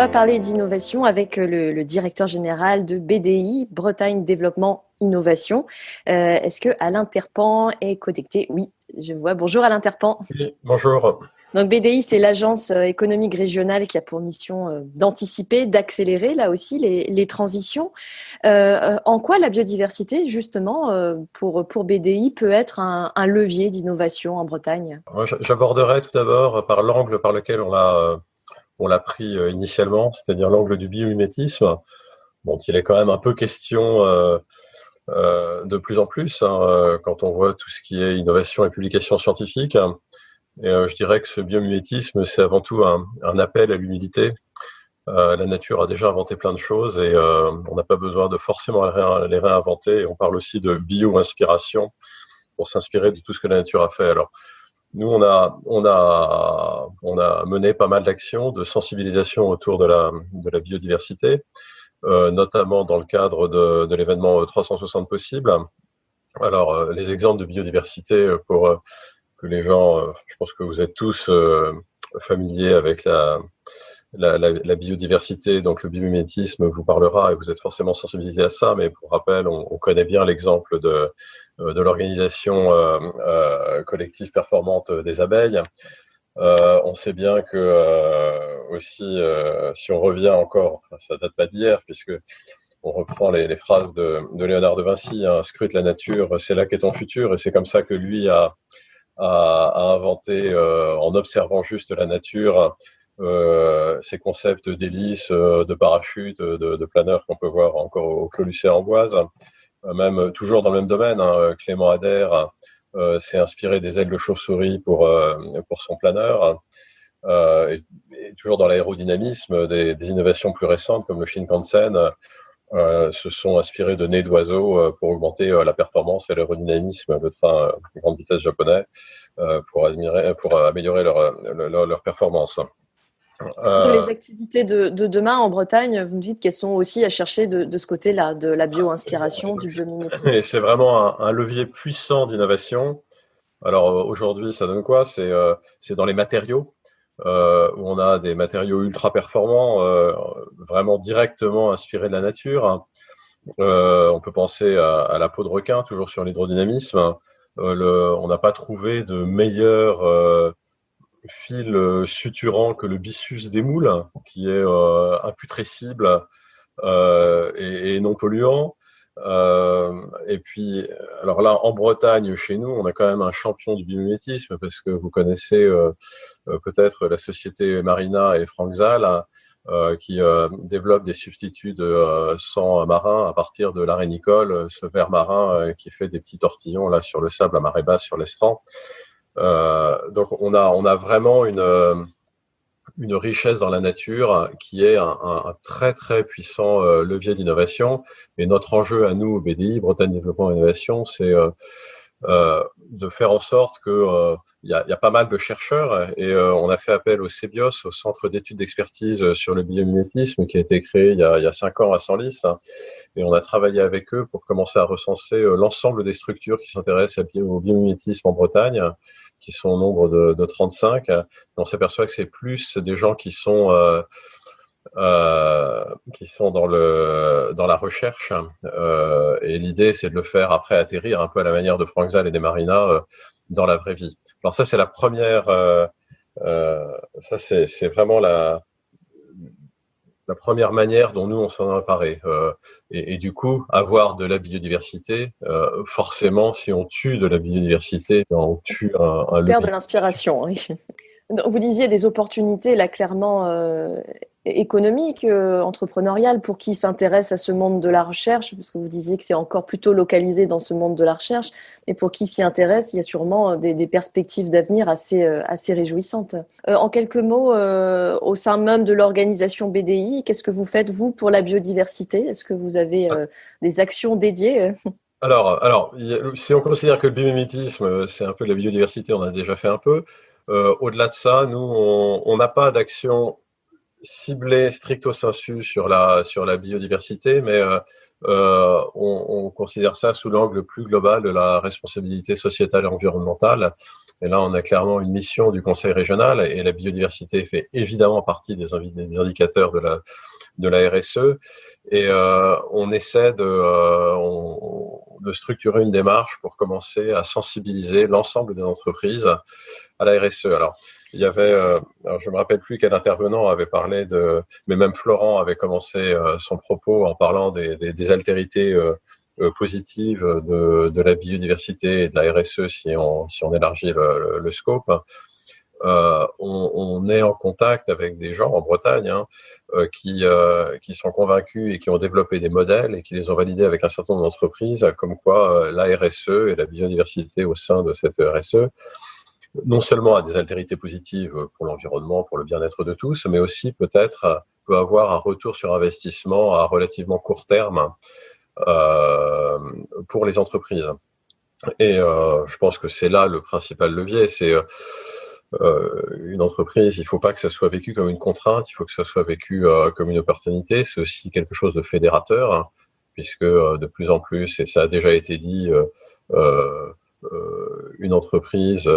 va parler d'innovation avec le directeur général de BDI, Bretagne Développement Innovation. Est-ce que Alain Terpan est connecté? Oui, je vois. Bonjour Alain Terpan. Oui, bonjour. Donc BDI, c'est l'agence économique régionale qui a pour mission d'anticiper, d'accélérer là aussi les transitions. En quoi la biodiversité, justement, pour BDI, peut être un levier d'innovation en Bretagne? Moi, j'aborderai tout d'abord par l'angle par lequel on l'a pris initialement, c'est-à-dire l'angle du biomimétisme, dont il est quand même un peu question de plus en plus quand on voit tout ce qui est innovation et publication scientifique. Et je dirais que ce biomimétisme, c'est avant tout un appel à l'humilité. La nature a déjà inventé plein de choses et on n'a pas besoin de forcément les réinventer. Et on parle aussi de bio-inspiration pour s'inspirer de tout ce que la nature a fait. Alors, nous, on a mené pas mal d'actions de sensibilisation autour de la biodiversité, notamment dans le cadre de l'événement 360 possibles. Alors, les exemples de biodiversité pour que les gens, je pense que vous êtes tous familiers avec la biodiversité, donc le biomimétisme vous parlera et vous êtes forcément sensibilisés à ça, mais pour rappel, on connaît bien l'exemple de l'organisation collective performante des abeilles. On sait bien que aussi, si on revient encore, ça date pas d'hier, puisque on reprend les phrases de Léonard de Vinci, hein, scrute la nature, c'est là qu'est ton futur, et c'est comme ça que lui a inventé, en observant juste la nature, ces concepts d'hélice, de parachute, de planeur qu'on peut voir encore au Clos Lucé-Amboise. Même toujours dans le même domaine, hein, Clément Ader s'est inspiré des ailes de chauve-souris pour son planeur. Et toujours dans l'aérodynamisme, des innovations plus récentes comme le Shinkansen se sont inspirés de nez d'oiseaux pour augmenter la performance et l'aérodynamisme de trains grande vitesse japonais pour améliorer leur performance. Pour les activités de demain en Bretagne, vous me dites qu'elles sont aussi à chercher de ce côté-là, de la bio-inspiration, du biomimétisme. Et c'est vraiment un levier puissant d'innovation. Alors aujourd'hui, ça donne quoi? C'est dans les matériaux, où on a des matériaux ultra performants, vraiment directement inspirés de la nature. On peut penser à la peau de requin, toujours sur l'hydrodynamisme. On n'a pas trouvé de meilleur fil suturant que le byssus des moules, qui est imputrescible et non polluant. Et puis, alors là, en Bretagne, chez nous, on a quand même un champion du biomimétisme parce que vous connaissez peut-être la société Marina et Franck Zal qui développent des substituts de sang marin à partir de l'arénicole, ce ver marin qui fait des petits tortillons là sur le sable à marée basse sur l'estran. Donc on a vraiment une richesse dans la nature qui est un très très puissant levier d'innovation. Et notre enjeu à nous, BDI, Bretagne Développement et Innovation, c'est de faire en sorte que il y a pas mal de chercheurs et on a fait appel au CEBIOS, au Centre d'études d'expertise sur le biomimétisme, qui a été créé il y a 5 ans à Senlis, hein, et on a travaillé avec eux pour commencer à recenser l'ensemble des structures qui s'intéressent au biomimétisme en Bretagne, qui sont au nombre de 35. Et on s'aperçoit que c'est plus des gens qui sont dans la recherche. Et l'idée, c'est de le faire après atterrir un peu à la manière de Franck Zal et des Marinas dans la vraie vie. Alors ça, c'est la première. Ça, c'est vraiment la première manière dont nous on s'en a emparé. Et du coup, avoir de la biodiversité, forcément, si on tue de la biodiversité, on tue un On perd de levier. l'inspiration, oui. Vous disiez des opportunités, là, clairement économiques, entrepreneuriales, pour qui s'intéresse à ce monde de la recherche, parce que vous disiez que c'est encore plutôt localisé dans ce monde de la recherche, mais pour qui s'y intéresse, il y a sûrement des perspectives d'avenir assez réjouissantes. En quelques mots, au sein même de l'organisation BDI, qu'est-ce que vous faites, vous, pour la biodiversité? Est-ce que vous avez des actions dédiées? Alors, si on considère que le biomimétisme, c'est un peu de la biodiversité, on a déjà fait un peu. Au-delà de ça, nous, on n'a pas d'action ciblée stricto sensu sur la biodiversité, mais on considère ça sous l'angle plus global de la responsabilité sociétale et environnementale. Et là, on a clairement une mission du Conseil régional et la biodiversité fait évidemment partie des indicateurs de la RSE. Et on essaie de structurer une démarche pour commencer à sensibiliser l'ensemble des entreprises à la RSE. Alors, il y avait, alors je me rappelle plus quel intervenant avait parlé mais même Florent avait commencé son propos en parlant des altérités positives de la biodiversité et de la RSE si on élargit le scope. On est en contact avec des gens en Bretagne qui sont convaincus et qui ont développé des modèles et qui les ont validés avec un certain nombre d'entreprises, comme quoi la RSE et la biodiversité au sein de cette RSE non seulement a des altérités positives pour l'environnement, pour le bien-être de tous, mais aussi peut-être peut avoir un retour sur investissement à relativement court terme pour les entreprises. Et je pense que c'est là le principal levier, c'est une entreprise, il ne faut pas que ça soit vécu comme une contrainte, il faut que ça soit vécu comme une opportunité. C'est aussi quelque chose de fédérateur, hein, puisque de plus en plus, et ça a déjà été dit, une entreprise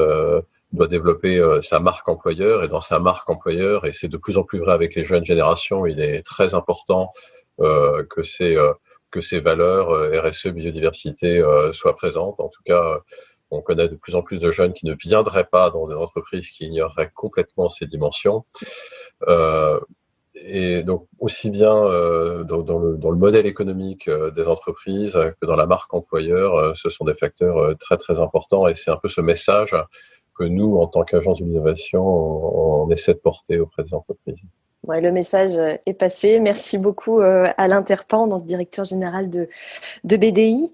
doit développer sa marque employeur, et dans sa marque employeur, et c'est de plus en plus vrai avec les jeunes générations, il est très important que ces valeurs RSE, biodiversité soient présentes. En tout cas, on connaît de plus en plus de jeunes qui ne viendraient pas dans des entreprises qui ignoreraient complètement ces dimensions. Et donc, aussi bien dans le modèle économique des entreprises que dans la marque employeur, ce sont des facteurs très, très importants. Et c'est un peu ce message que nous, en tant qu'agence de l'innovation, on essaie de porter auprès des entreprises. Ouais, le message est passé. Merci beaucoup Alain Terpan, donc directeur général de BDI.